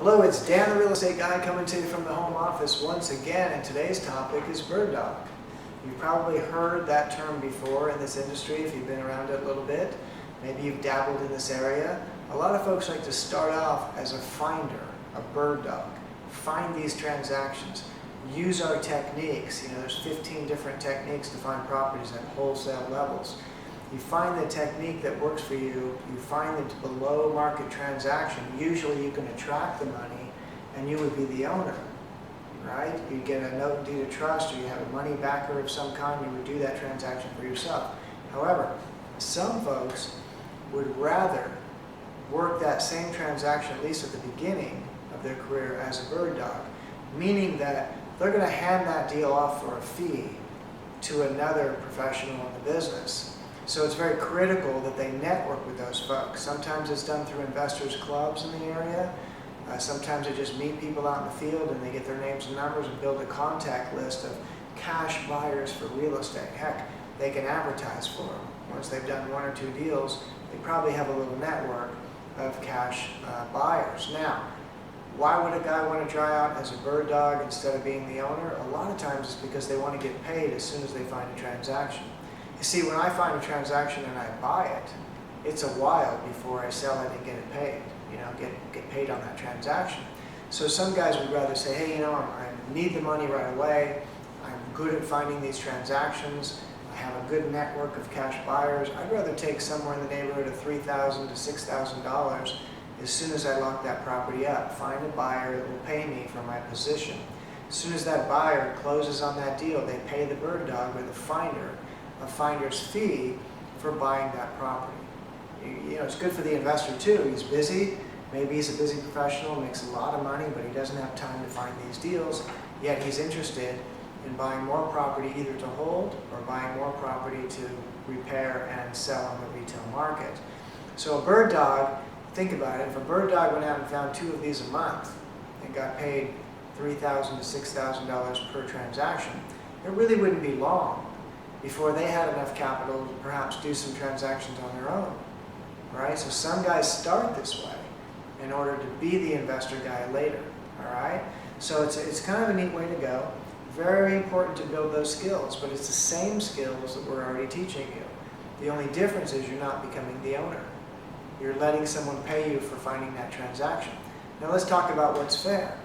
Hello, it's Dan the Real Estate Guy coming to you from the home office once again, and today's topic is bird dog. You've probably heard that term before in this industry if you've been around it a little bit. Maybe you've dabbled in this area. A lot of folks like to start off as a finder, a bird dog. Find these transactions. Use our techniques. There's 15 different techniques to find properties at wholesale levels. You find the technique that works for you, you find the below market transaction, usually you can attract the money and you would be the owner, right? You get a note deed of trust or you have a money backer of some kind, you would do that transaction for yourself. However, some folks would rather work that same transaction, at least at the beginning of their career, as a bird dog, meaning that they're going to hand that deal off for a fee to another professional in the business. So it's very critical that they network with those folks. Sometimes it's done through investors clubs in the area. Sometimes they just meet people out in the field and they get their names and numbers and build a contact list of cash buyers for real estate. Heck, they can advertise for them. Once they've done one or two deals, they probably have a little network of cash buyers. Now, why would a guy want to try out as a bird dog instead of being the owner? A lot of times it's because they want to get paid as soon as they find a transaction. You see, when I find a transaction and I buy it, it's a while before I sell it and get it paid, get paid on that transaction. So some guys would rather say, hey, I need the money right away. I'm good at finding these transactions. I have a good network of cash buyers. I'd rather take somewhere in the neighborhood of $3,000 to $6,000 as soon as I lock that property up. Find a buyer that will pay me for my position. As soon as that buyer closes on that deal, they pay the bird dog or the finder a finder's fee for buying that property. It's good for the investor too. He's busy. Maybe he's a busy professional, makes a lot of money, but he doesn't have time to find these deals. Yet he's interested in buying more property either to hold or buying more property to repair and sell on the retail market. So a bird dog, think about it. If a bird dog went out and found 2 of these a month and got paid $3,000 to $6,000 per transaction, it really wouldn't be long before they had enough capital to perhaps do some transactions on their own, right? So some guys start this way in order to be the investor guy later, all right? So it's kind of a neat way to go. Very important to build those skills, but it's the same skills that we're already teaching you. The only difference is you're not becoming the owner. You're letting someone pay you for finding that transaction. Now let's talk about what's fair.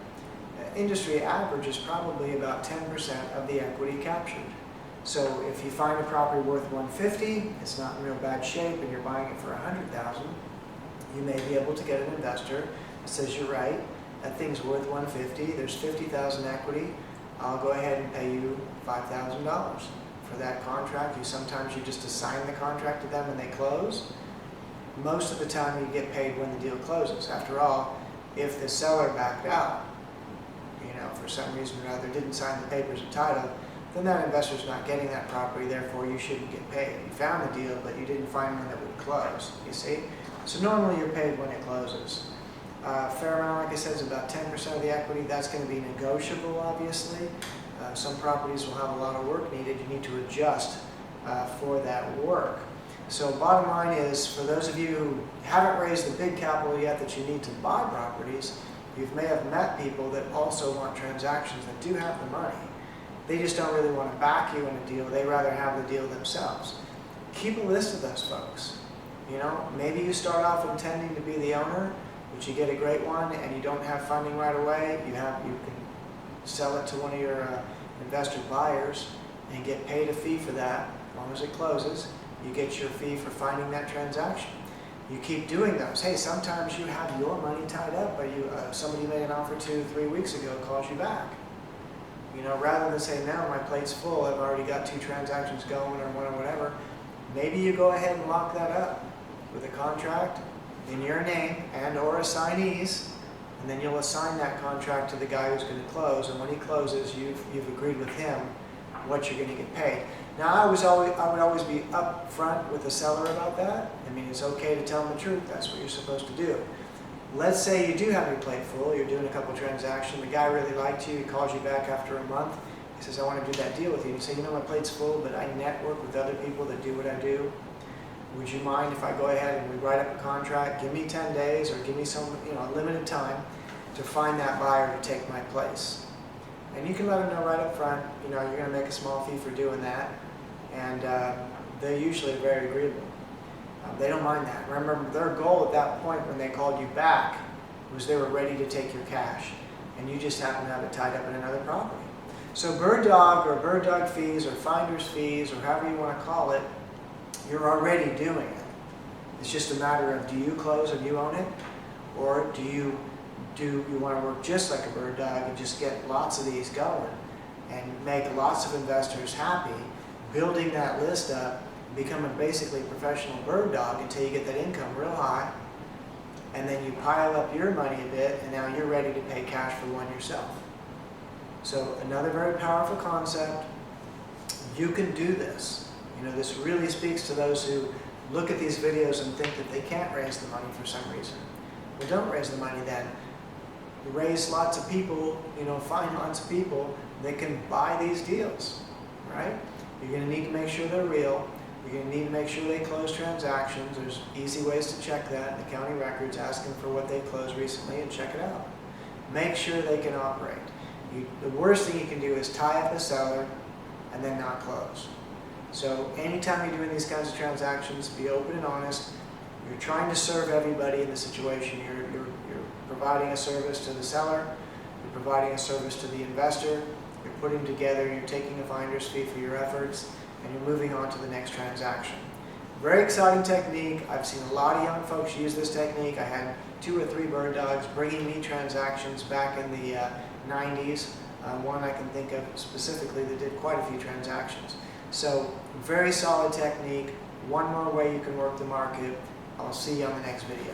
Industry average is probably about 10% of the equity captured. So if you find a property worth $150, it's not in real bad shape, and you're buying it for $100,000, you may be able to get an investor that says, you're right, that thing's worth $150, there's $50,000 equity, I'll go ahead and pay you $5,000 for that contract. Sometimes you just assign the contract to them when they close. Most of the time you get paid when the deal closes. After all, if the seller backed out, for some reason or other didn't sign the papers of title, then that investor's not getting that property, therefore you shouldn't get paid. You found the deal, but you didn't find one that would close, you see? So normally you're paid when it closes. Fair amount, like I said, is about 10% of the equity. That's going to be negotiable, obviously. Some properties will have a lot of work needed. You need to adjust for that work. So bottom line is, for those of you who haven't raised the big capital yet that you need to buy properties, you may have met people that also want transactions that do have the money. They just don't really want to back you in a deal. They rather have the deal themselves. Keep a list of those folks. Maybe you start off intending to be the owner, but you get a great one and you don't have funding right away. You can sell it to one of your investor buyers and get paid a fee for that. As long as it closes, you get your fee for finding that transaction. You keep doing those. Hey, sometimes you have your money tied up, but somebody you made an offer to 3 weeks ago calls you back. Rather than say, no, my plate's full, I've already got 2 transactions going or one or whatever, maybe you go ahead and lock that up with a contract in your name and or assignees, and then you'll assign that contract to the guy who's going to close, and when he closes, you've agreed with him what you're going to get paid. Now, I would always be upfront with the seller about that. It's okay to tell them the truth. That's what you're supposed to do. Let's say you do have your plate full, you're doing a couple transactions, the guy really liked you, he calls you back after a month, he says, I want to do that deal with you. And you say, my plate's full, but I network with other people that do what I do. Would you mind if I go ahead and we write up a contract, give me 10 days or give me some, limited time to find that buyer to take my place. And you can let them know right up front, you know, you're going to make a small fee for doing that, and they're usually very agreeable. They don't mind that. Remember, their goal at that point when they called you back was they were ready to take your cash, and you just happen to have it tied up in another property. So bird dog or bird dog fees or finder's fees or however you want to call it, you're already doing it. It's just a matter of, do you close and you own it, or do you want to work just like a bird dog and just get lots of these going and make lots of investors happy, building that list up, becoming basically a professional bird dog until you get that income real high, and then you pile up your money a bit, and now you're ready to pay cash for one yourself. So another very powerful concept. You can do this. You know, this really speaks to those who look at these videos and think that they can't raise the money for some reason. Well, don't raise the money then. Raise lots of people, you know, find lots of people that can buy these deals, right? You're going to need to make sure they're real. You're going to need to make sure they close transactions. There's easy ways to check that in the county records. Ask them for what they closed recently and check it out. Make sure they can operate. The worst thing you can do is tie up a seller and then not close. So anytime you're doing these kinds of transactions, be open and honest. You're trying to serve everybody in the situation. You're providing a service to the seller, you're providing a service to the investor, you're putting together, you're taking a finder's fee for your efforts, and you're moving on to the next transaction. Very exciting technique. I've seen a lot of young folks use this technique. I had 2 or 3 bird dogs bringing me transactions back in the 90s. One I can think of specifically that did quite a few transactions. So very solid technique. One more way you can work the market. I'll see you on the next video.